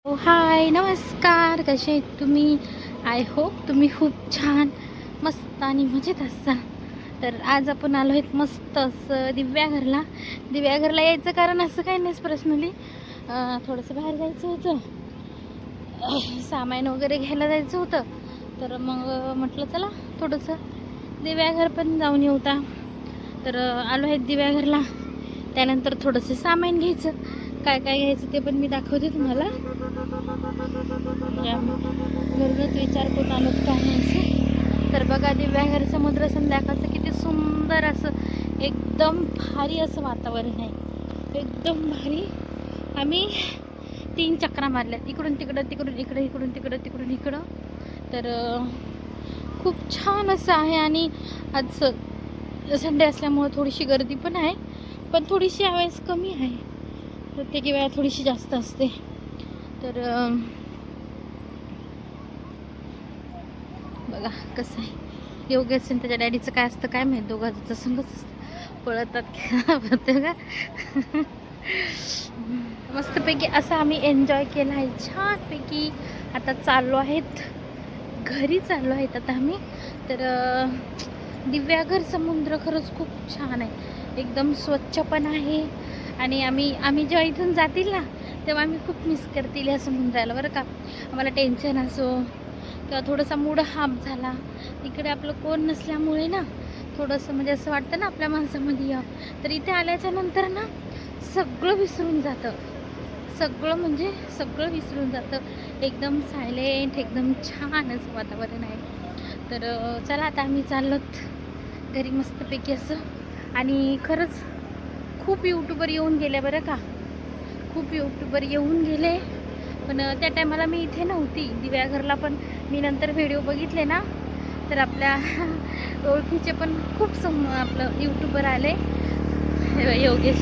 हाय नमस्कार, कसे आहेत तुम्ही? आय होप तुम्ही खूप छान मस्त आणि मजेत असाल. तर आज आपण आलो आहेत मस्त असं दिव्याघरला यायचं कारण असं काही नाही, पर्सनली थोडंसं बाहेर जायचं होतं, सामान वगैरे घ्यायला जायचं होतं. तर मग म्हटलं चला थोडंसं दिव्याघर पण जाऊन येऊता. तर आलो आहेत दिव्याघरला. त्यानंतर थोडंसं सामान घ्यायचं, काय काय घ्यायचं ते पण मी दाखवते तुम्हाला. घरूनच विचार करून आलो काय घ्यायचं. तर बघा दिव्याघर समुद्र संध्याकाळचं किती सुंदर असं एकदम भारी असं वातावरण आहे, एकदम भारी. आम्ही 3 चक्रा मारल्या, इकडून तिकडं तिकडून इकडं इकडून तिकडं तिकडून इकडं. तर खूप छान असं आहे. आणि आज संडे असल्यामुळं थोडीशी गर्दी पण आहे, पण थोडीशी यावेळेस कमी आहे. प्रत्येक वेळा थोडीशी जास्त असते. तर बघा कसं आहे. योगेश आणि त्याच्या डॅडीचं काय असतं काय माहीत, दोघांचं संगच असतं, पळतात का. मस्तपैकी असं आम्ही एन्जॉय केला आहे छानपैकी. आता चाललो आहेत घरी, चाललो आहेत आता आम्ही. तर दिव्याघर समुद्र खरंच खूप छान आहे, एकदम स्वच्छ पण आहे. आणि आम्ही जेव्हा इथून जातील ना तेव्हा आम्ही खूप मिस करतील या समुद्राला बरं का. आम्हाला टेन्शन असो किंवा थोडासा मूड हाफ झाला, इकडे आपलं कोण नसल्यामुळे ना थोडंसं म्हणजे असं वाटतं ना आपल्या माणसामध्ये या. तर इथे आल्याच्या नंतर ना सगळं विसरून जातं, सगळं म्हणजे सगळं विसरून जातं. एकदम सायलेंट, एकदम छान असं वातावरण आहे. तर चला आता आम्ही चाललोत घरी मस्तपैकी असं. आणि खरंच खूप यूट्यूबर येऊन गेले बरं का, खूप यूट्यूबर येऊन गेले. पण त्या टायमाला मी इथे नव्हती दिव्याघरला, पण मी नंतर व्हिडिओ बघितले ना तर आपल्या ओळखीचे पण खूप आपलं यूट्यूबर आले. योगेश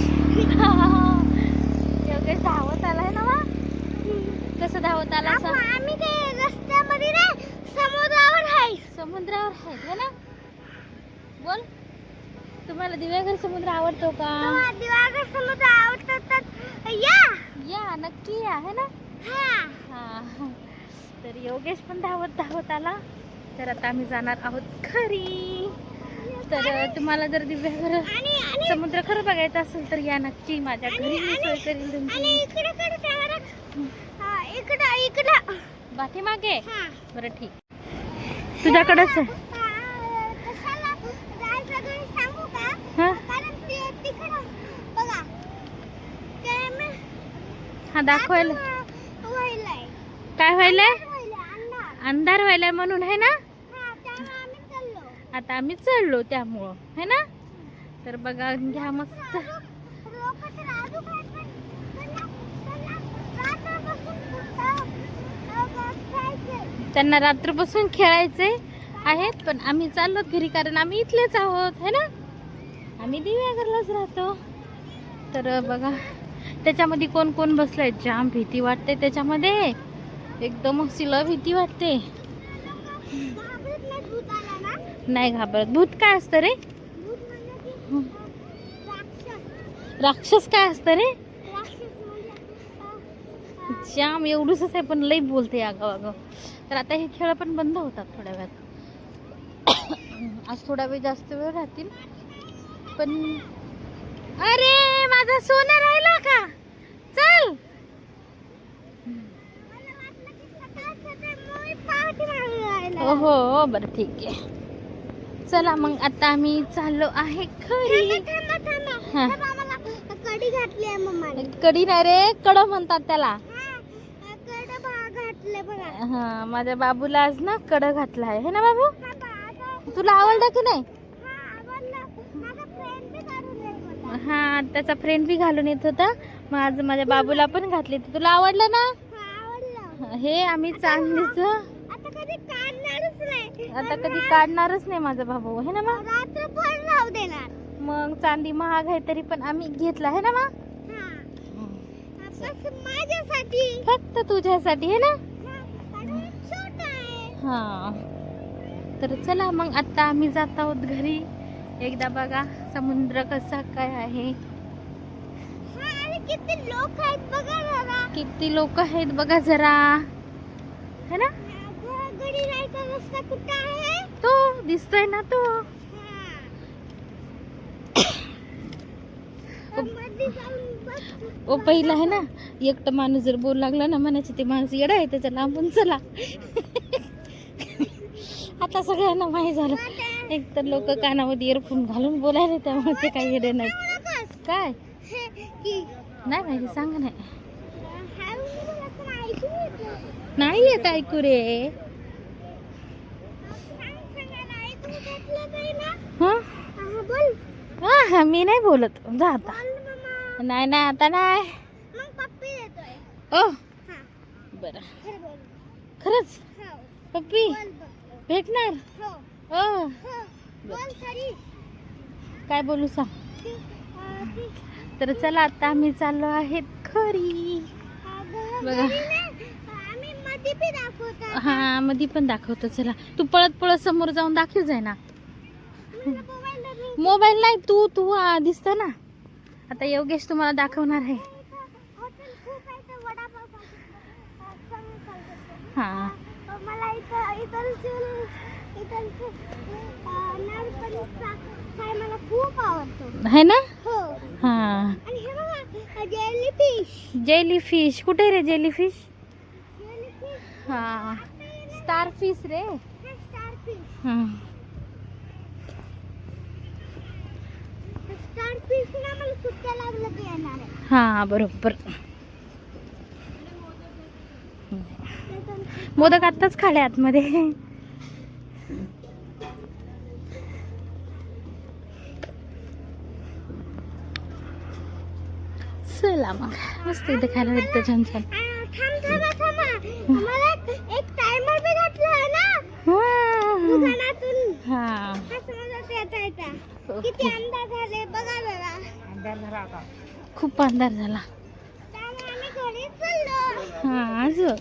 योगेश धावत आलाय ना मग. कसं धावत आला? आम्ही ते रस्त्यामध्ये नाही, समुद्रावर आहे ना. बोल, तुम्हाला दिव्याघर समुद्र आवडतो का? दिव्याघर समुद्र आवडतो तर या नक्की या, है ना. हा. तर योगेश पण धावत आला. तर आता आम्ही जाणार आहोत घरी. तर तुम्हाला जर दिव्याघर समुद्र खरं बघायचं असेल तर या नक्की, माझ्या घरी मी सोय करीन तुमची. इकडं पाठीमागे. बरं ठीक, तुझ्याकडंच आहे. हा दाखवायला काय व्हायलंय? अंधार व्हायलाय म्हणून आहे ना. आता आम्ही चढलो त्यामुळं है ना. तर बघा घ्या मस्त. त्यांना रात्रपासून खेळायचे आहेत, पण आम्ही चाललो घरी कारण आम्ही इथलेच आहोत है ना. आम्ही दिव्याघरलाच राहतो. तर बघा त्याच्यामध्ये कोण कोण बसलंय, जाम भीती वाटते त्याच्यामध्ये, एकदम अशी भीती वाटते. नाही घाबरत. भूत काय असतं रे? राक्षस काय असतं रे? जाम एवढंच आहे पण लई बोलते आगाव. तर आता हे खेळ पण बंद होतात थोड्या वेळात. आज थोडा वेळ जास्त वेळ राहतील पण. अरे माझा सोना राहिला का? चल. हो बरं ठीक आहे. चला मग आता आम्ही चाललो आहे घरी. कडी घातली आहे मम्माने. कडी नाही रे, कड म्हणतात त्याला. हा माझ्या बाबूला आज ना कड घातला आहे ना बाबू. तुला आवडलं की नाही? हा त्याचा फ्रेंड बी घालून येत होता, मग आज माझ्या बाबूला पण घातली. तुला आवडलं ना? हे आम्ही चांदीचं आता कधी काढणारच नाही माझा बाबू है ना. मग चांदी महाग आहे तरी पण आम्ही घेतला है ना. मग फक्त तुझ्यासाठी है ना. हा तर चला मग आता आम्ही जात आहोत घरी. एकदा बघा समुद्र कसा काय आहे. किती लोक आहेत बघा जरा. किती लोक आहेत बघा जरा, है ना. घरी जायचा रस्ता कुठे आहे? तो दिसतोय ना तो. ओ पहिला आहे ना, एकटा माणूस जर बोल लागला ना, म्हणायचे ते माणूस येडा आहे, त्याच्या लांबून चला. आता सगळ्यांना माहीत झालं. एक तर लोक कानामध्ये इयरफोन घालून बोलायला, त्यामुळे ते काही येडे नाही. काय नाही माहिती, सांग नाही. नाही येत ऐकू रे. हा मी नाही बोलत, जा आता. नाही नाही आता नाही. ओ बर, खरंच पप्पी भेटणार. ओ काय बोलू सांग. तर चला आता आम्ही चाललो आहेत घरी. बघा हा मध्ये पण दाखवतो. चला तू पळत पळत समोर जाऊन दाखव जाय ना. मोबाईल नाही, तू तू दिसत ना. आता योगेश तुम्हाला दाखवणार आहे. हा मला खूप आवडतो है ना. हा जेली फिश कुठे रे? जेली फिश हा स्टार फिश रे. हा हा बरोबर. मोदक आत्ताच खाले आतमध्ये. चला मग मस्त इथे खायला भेटतं छान छान. एक टायमर भी घातला ना दुकानातून. हा किती अंधार झाले बघा जरा. अंधार झाला का? खूप अंधार झाला. आम्ही घरी चाललो. हा अजून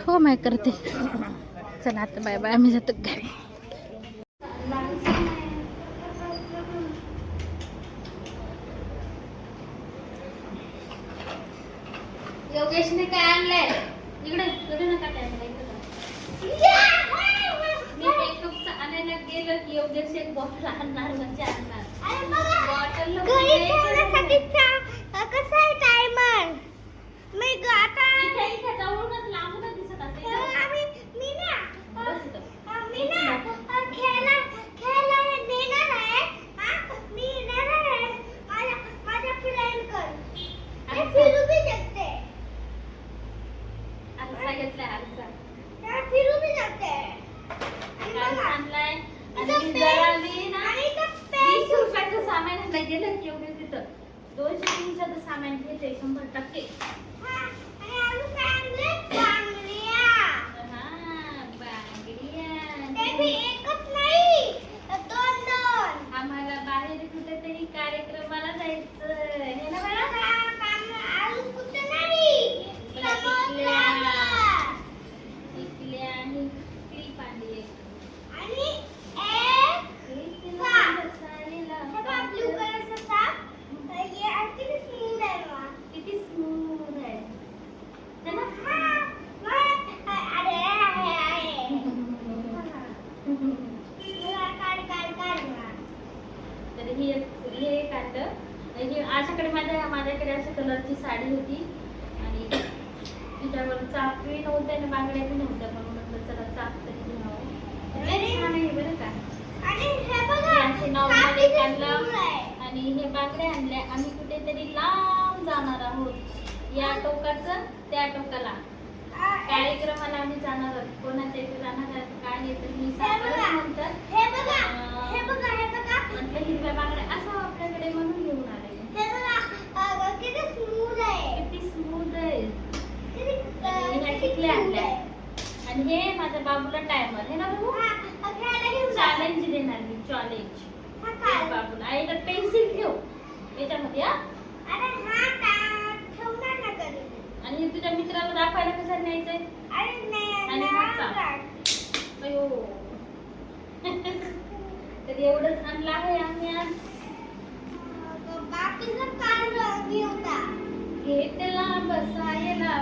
हो मैं करते. चला आता बाय बाय, आम्ही जातो घरी. योगेशने काय आणलंय इकडे? मी मेकअपचं आणायला गेलं की योगेश एक बॉटल आणणार म्हणजे आणणार. बॉटल कसं आहे टायमर. मी आता इथे जवळूनच लांबूनच दिसत असेल. मी ना खेळायला नेणार आहे. मी नेणार आहे माझ्या फ्रेंडकडे. फिरू बी शकते. आरसा घेतलाय, आरसा फिरू बी शकते. आणलाय आणि जरा मी ना 20 रुपयाचं सामान आणलं गेलं की एवढे तिथं 200-300चं सामान घेते 100%. आम्हाला बाहेर कुठेतरी कार्यक्रमाला जायचं आहे ना मला. किती स्मूथ आहे तर हे काढलं. आशाकडे माझ्याकडे अशा कलरची साडी होती आणि तिच्यावर चाप बी नव्हत्या आणि बांगड्या बी नव्हत्या, म्हणून म्हटलं चला चाप तरी घ्यावं. छान आहे बरं का. असे नॉर्मल एक आणलं आणि हे बांगड्या आणल्या. आम्ही कुठेतरी लांब जाणार आहोत, या टोकाचं त्या टोकाला कार्यक्रमाला आम्ही जाणार आहोत. कोणाच्या इथे जाणार आहोत काय नाही तर मी नंतर म्हटलं हिरव्या बांगड्या असं आपल्याकडे म्हणून घेऊन आले. किती स्मूथ आहे. टिकल्या आणल्या आणि हे माझ्या बाबूला टायमर हे ना बाबू चॅलेंज देणार मी. चॅलेंज बाबूला आईला पेन्सिल ठेव याच्यामध्ये. आणि तुझ्या मित्राला दाखवायला कसं न्यायचंय? आणि अयो तर एवढंच आणलं आहे आम्ही आज. घेतला बसायला